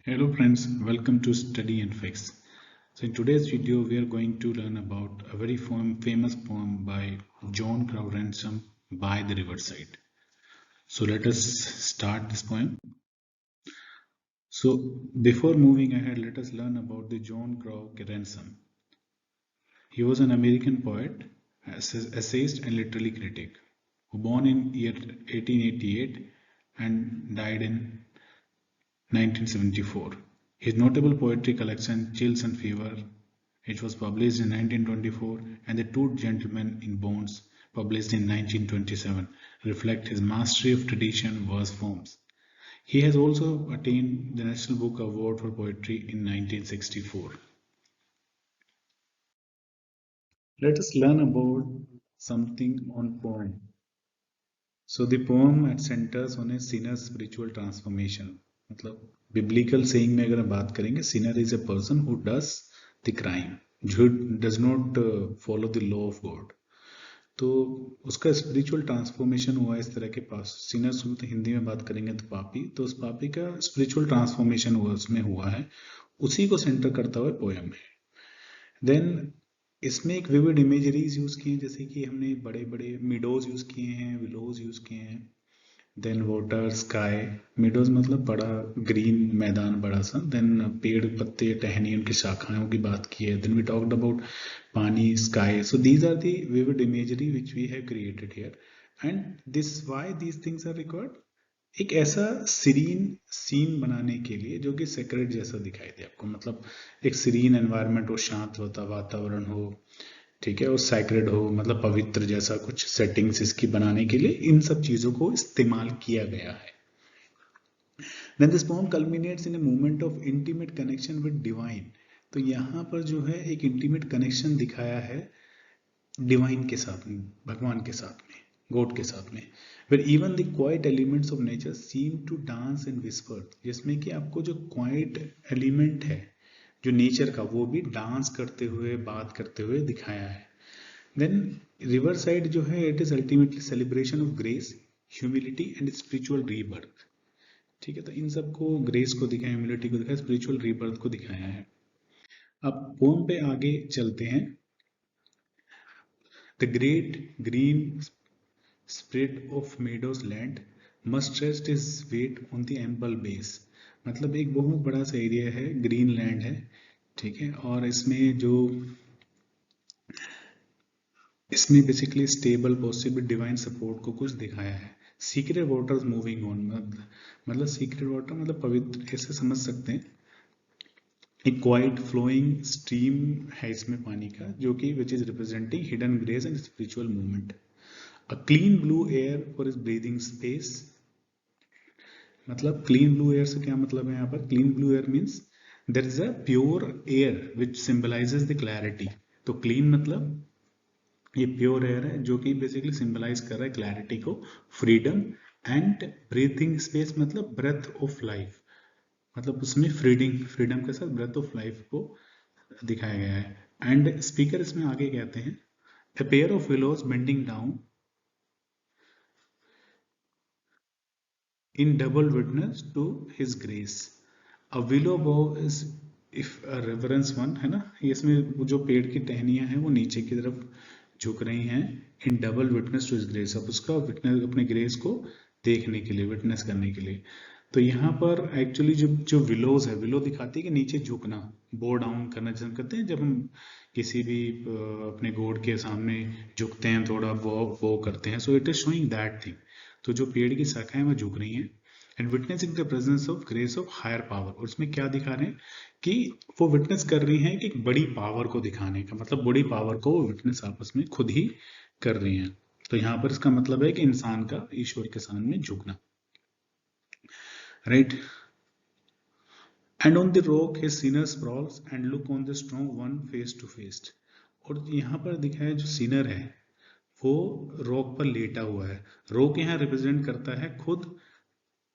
Hello friends, welcome to Study and Fix. So in today's video we are going to learn about a very famous poem by John Crowe Ransom, By the Riverside. So let us start this poem. So before moving ahead, let us learn about the John Crowe Ransom. He was an American poet, essayist and literary critic who born in year 1888 and died in 1974. His notable poetry collection Chills and Fever, which was published in 1924, and The Two Gentlemen in Bonds, published in 1927, reflect his mastery of tradition verse forms. He has also attained the National Book Award for Poetry in 1964. Let us learn about something on poem. So the poem at centers on a sinner's spiritual transformation. मतलब biblical saying में अगर बात करेंगे, sinner is a person who does the crime, who does not follow the law of God. तो उसका spiritual transformation हुआ इस तरह के पास सिनर्स तो हिंदी में बात करेंगे तो पापी, तो उस पापी का स्पिरिचुअल ट्रांसफॉर्मेशन हुआ उसमें हुआ है, उसी को सेंटर करता हुआ पोयम है. देन इसमें एक विविड इमेजरीज यूज की हैं, जैसे कि हमने बड़े बड़े मिडोज यूज किए हैं, विलोज यूज किए हैं. Then water, sky. मिडोज मतलब बड़ा ग्रीन मैदान बड़ा सा, देन पेड़ पत्ते टहनी उनकी शाखाओं की बात की है. Then we talked about pani, sky. So these are the vivid imagery which we have created here. And this why these things are required, एक ऐसा सीरीन सीन बनाने के लिए जो कि सेक्रेट जैसा दिखाई दे आपको, मतलब एक सीरीन एनवायरनमेंट हो, शांत होता वातावरण हो, ठीक है, और सैक्रेड हो, मतलब पवित्र जैसा कुछ सेटिंग्स इसकी बनाने के लिए इन सब चीजों को इस्तेमाल किया गया है. Then this poem culminates in a moment of intimate connection with divine. तो यहाँ पर जो है एक इंटीमेट कनेक्शन दिखाया है डिवाइन के साथ में, भगवान के साथ में, गॉड के साथ में. where even the quiet elements of nature seem to dance and whisper, जिसमें कि आपको जो क्वाइट एलिमेंट है जो नेचर का, वो भी डांस करते हुए बात करते हुए दिखाया है. देन रिवर साइड जो है it is ultimately celebration of grace, humility and spiritual rebirth. ठीक है, तो इन सबको, ग्रेस को दिखाया, ह्यूमिलिटी को दिखाया, स्पिरिचुअल रीबर्थ को दिखाया है. अब पोम पे आगे चलते हैं. The great green spread of meadows land must rest is wet on the ample base. मतलब एक बहुत बड़ा सा एरिया है, ग्रीन लैंड है, ठीक है, और इसमें basically stable possible divine support को कुछ दिखाया है. सीक्रेट वाटर्स मूविंग ऑन, मतलब सीक्रेट वाटर मतलब पवित्र, ऐसे समझ सकते हैं. एक क्वाइट फ्लोइंग स्ट्रीम है इसमें पानी का, जो कि which is representing hidden grace and spiritual movement. A clean blue air for is breathing space. मतलब क्लीन ब्लू एयर से क्या मतलब है यहाँ पर? Clean blue air means there is a pure air which symbolizes the clarity. तो clean मतलब ये प्योर एयर है जो कि बेसिकली सिंबलाइज कर रहा है क्लैरिटी को, फ्रीडम. एंड ब्रीथिंग स्पेस मतलब ब्रेथ ऑफ लाइफ, मतलब उसमें फ्रीडम के साथ ब्रेथ ऑफ लाइफ को दिखाया गया है. एंड स्पीकर इसमें आगे कहते हैं, a pair of willows bending down in double witness to his grace. A willow bough is if a reverence one, है ना, इसमें जो पेड़ की टहनियां हैं वो नीचे की तरफ झुक रही हैं, in double witness to his grace, अब उसका विटनेस अपने ग्रेस को देखने के लिए, विटनेस करने के लिए. तो यहाँ पर एक्चुअली जो विलोज है, विलो दिखाती है कि नीचे झुकना, बो डाउन करना, जैसे कहते हैं जब हम किसी भी अपने गॉड के सामने झुकते हैं, थोड़ा वो करते हैं. So it is showing that thing. तो जो पेड़ की शाखाएं वो झुक रही हैं. And witnessing the presence of grace of higher power. और उसमें क्या दिखा रहे हैं कि वो विटनेस कर रही हैं कि एक बड़ी पावर को दिखाने का, मतलब बड़ी पावर को वो विटनेस आपस में खुद ही कर रही हैं. तो यहाँ पर इसका मतलब है कि इंसान का ईश्वर के सामने झुकना, right. And on the rock his sinner sprawls and look on the strong one face to face. और यहाँ पर दिखाया जो सिनर है वो रॉक पर लेटा हुआ है. रॉक यहाँ रिप्रेजेंट करता है खुद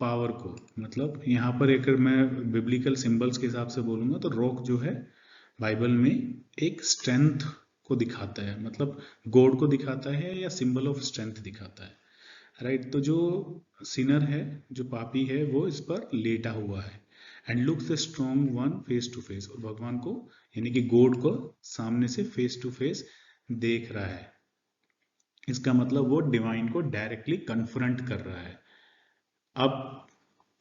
पावर को. मतलब यहाँ पर अगर मैं बिब्लिकल सिंबल्स के हिसाब से बोलूंगा तो रॉक जो है बाइबल में एक स्ट्रेंथ को दिखाता है, मतलब गॉड को दिखाता है या सिंबल ऑफ स्ट्रेंथ दिखाता है, राइट. तो जो सिनर है, जो पापी है, वो इस पर लेटा हुआ है. And looks the strong one face to face, और भगवान को यानी कि गॉड को सामने से फेस टू फेस देख रहा है। इसका मतलब वो डिवाइन को डायरेक्टली कन्फ्रंट कर रहा है। अब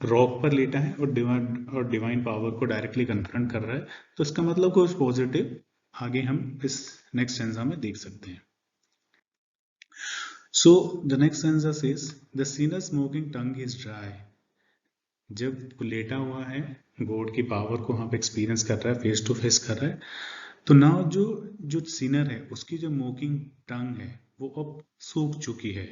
रॉक पर लेटा है और डिवाइन पावर को डायरेक्टली कन्फ्रंट कर रहा है, तो इसका मतलब कुछ पॉजिटिव आगे हम इस नेक्स्ट स्टेंजा में देख सकते हैं। So the next stanza says the sinner's smoking tongue is dry। जब लेटा हुआ है, गॉड की पावर को वहां पे एक्सपीरियंस कर रहा है, फेस टू फेस कर रहा है, तो नाउ जो जो सिनर है उसकी जो मोकिंग टंग है वो अब सूख चुकी है।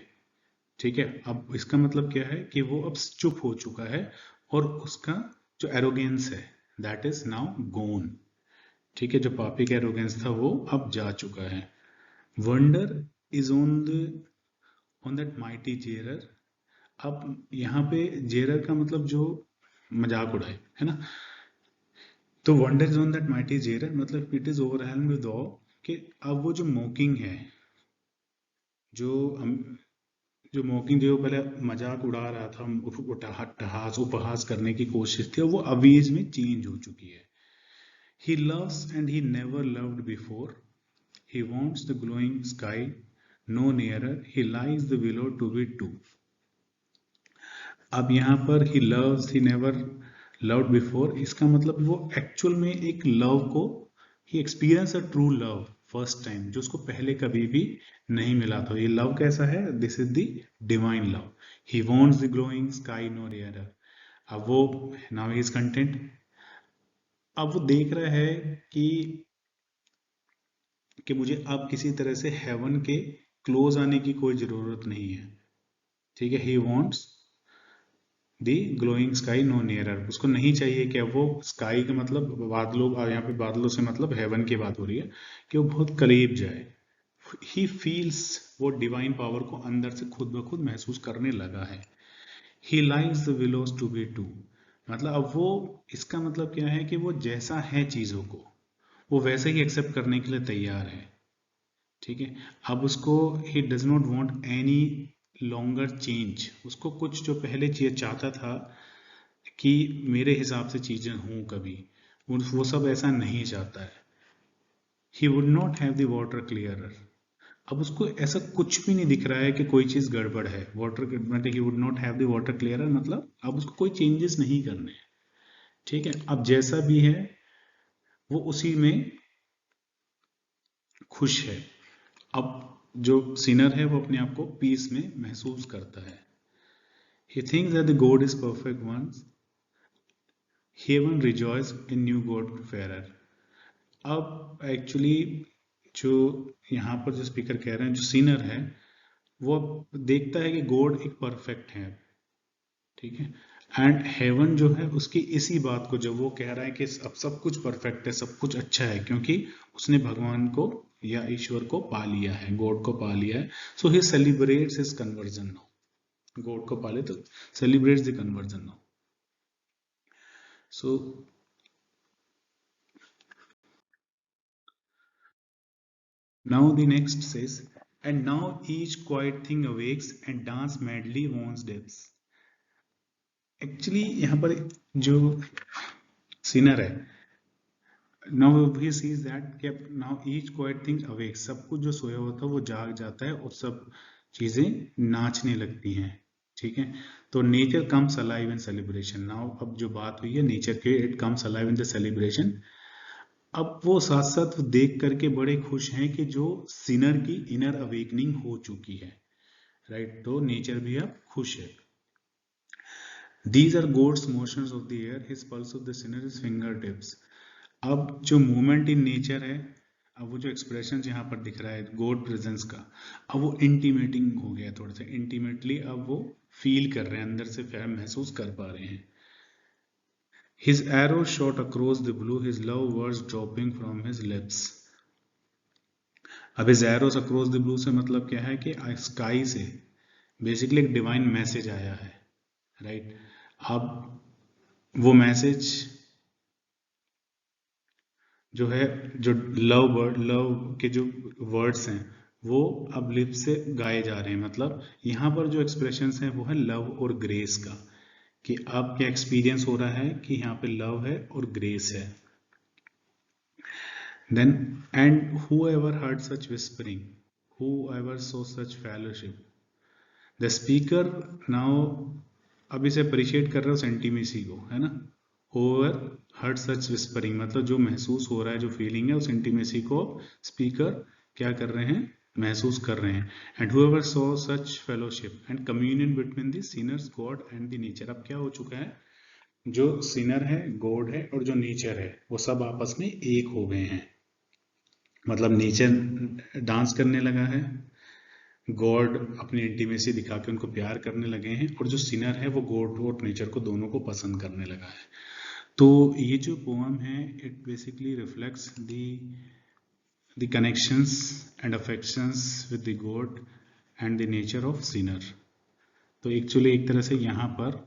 ठीक है, अब इसका मतलब क्या है कि वो अब चुप हो चुका है, और उसका जो एरोगेंस है दैट इज नाउ गोन। ठीक है, जो पापी का एरोगेंस था वो अब जा चुका है। Wonder is on that mighty jeerer. अब यहाँ पे जेरर का मतलब जो मजाक उड़ाए, है ना। तो wonder is on that mighty jeerer मतलब it is overwhelmed with awe, कि अब वो जो मोकिंग है, जो जो मोकिंग जो पहले मजाक उड़ा रहा था, उपहास करने की कोशिश थी, वो अवेज में चेंज हो चुकी है। He loves and he never loved before, he wants the glowing sky no nearer, he lies the willow to be to. अब यहाँ पर he loves he never loved before, इसका मतलब वो एक्चुअल में एक लव को ही experience a true love first time, जो उसको पहले कभी भी नहीं मिला था। ये लव कैसा है? This is the divine love. He wants the glowing sky no rare. अब वो नाउ ही इज कंटेंट। अब वो देख रहा है कि मुझे अब किसी तरह से हेवन के क्लोज आने की कोई जरूरत नहीं है। ठीक है, he wants the glowing sky no nearer, उसको नहीं चाहिए कि अब वो स्काई का मतलब बादलों, यहाँ पे बादलों से मतलब हेवन की बात हो रही है, कि वो बहुत करीब जाए। ही फील्स, वो डिवाइन पावर को अंदर से खुद ब खुद महसूस करने लगा है। He likes the willows to be too, मतलब अब वो, इसका मतलब क्या है कि वो जैसा है चीजों को वो वैसे ही एक्सेप्ट करने के लिए तैयार है। ठीक है, अब उसको he does not want any longer change, उसको कुछ जो पहले चीज चाहता था कि मेरे हिसाब से चीजें हों कभी, वो सब ऐसा नहीं चाहता है। He would not have the water clearer, अब उसको ऐसा कुछ भी नहीं दिख रहा है कि कोई चीज गड़बड़ है। वाटर मतलब he would not have the water clearer मतलब अब उसको कोई चेंजेस नहीं करने हैं। ठीक है, अब जैसा भी है वो उसी में खुश है। अब जो सिनर है वो अपने आप को पीस में महसूस करता है। He thinks that the god is perfect once, heaven rejoice in new god fairer. अब एक्चुअली जो यहाँ पर जो स्पीकर कह रहे हैं, जो सिनर है वो देखता है कि गॉड एक परफेक्ट है। ठीक है, एंड हेवन जो है उसकी इसी बात को, जब वो कह रहा है कि अब सब कुछ परफेक्ट है, सब कुछ अच्छा है, क्योंकि उसने भगवान को या ईश्वर को पा लिया है, गॉड को पा लिया है, so he celebrates his conversion now. God को पाले तो celebrates the conversion now. So now the next says, and now each quiet thing awakes and dance madly wants depths। Actually यहाँ पर जो सिनर है, नाउ ही सीज दैट कि now each quite thing awake, सब कुछ जो सोया हुआ था वो जाग जाता है और सब चीजें नाचने लगती हैं। ठीक है, तो nature comes alive in celebration. Now अब जो बात हुई है नेचर के, it comes alive in the celebration. अब वो साथ साथ देख करके बड़े खुश हैं कि जो सिनर की इनर अवेकनिंग हो चुकी है। राइट, तो नेचर भी अब खुश है। These are God's motions of the air, his pulse of the sinner is fingertips। अब जो मूवमेंट इन नेचर है, अब वो जो एक्सप्रेशन यहाँ पर दिख रहा है गॉड प्रेजेंस का, अब वो इंटीमेटिंग हो गया, थोड़ा सा इंटीमेटली अब वो फील कर रहे हैं, अंदर से महसूस कर पा रहे हैं। His arrow shot across the blue, his love words dropping from his lips। अब his arrows across the blue से मतलब क्या है कि स्काई से बेसिकली एक डिवाइन मैसेज आया है। राइट, अब वो मैसेज जो है, जो लव के जो वर्ड्स हैं वो अब लिप से गाए जा रहे हैं। मतलब यहाँ पर जो एक्सप्रेशंस हैं वो है लव और ग्रेस का, कि अब क्या एक्सपीरियंस हो रहा है कि यहाँ पे लव है और ग्रेस है. Then, and whoever heard such whispering, whoever saw such fellowship, the speaker now, अब इसे अप्रिशिएट कर रहे हो सेंटीमेसी को, है ना. whoever heard such whispering मतलब जो महसूस हो रहा है, जो फीलिंग है, उस इंटीमेसी को स्पीकर क्या कर रहे हैं, महसूस कर रहे हैं. And whoever saw such fellowship and communion between the sinners, God and the nature. अब क्या हो चुका है, जो सिनर है, गॉड है, और जो नेचर है, वो सब आपस में एक हो गए हैं. मतलब नेचर डांस करने लगा है, गॉड अपनी इंटीमेसी दिखा के उनको प्यार करने लगे हैं, और जो सिनर है वो गॉड और नेचर को दोनों को पसंद करने लगा है. तो ये जो पोएम है, it basically reflects the connections and affections with the God and the nature of Sinner. तो एक्चुअली एक तरह से यहाँ पर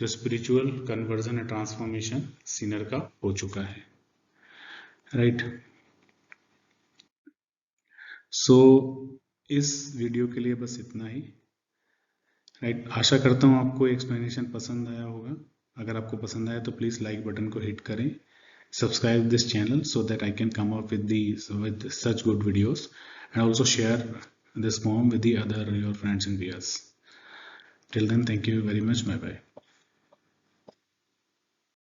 जो spiritual conversion and transformation Sinner का हो चुका है. राइट. सो इस वीडियो के लिए बस इतना ही. राइट. आशा करता हूँ आपको एक्सप्लेनेशन पसंद आया होगा. अगर आपको पसंद आया तो प्लीज़ लाइक बटन को हिट करें. Subscribe this channel so that I can come up with such good videos, and also share this poem with the other your friends and peers. Till then, thank you very much. Bye bye.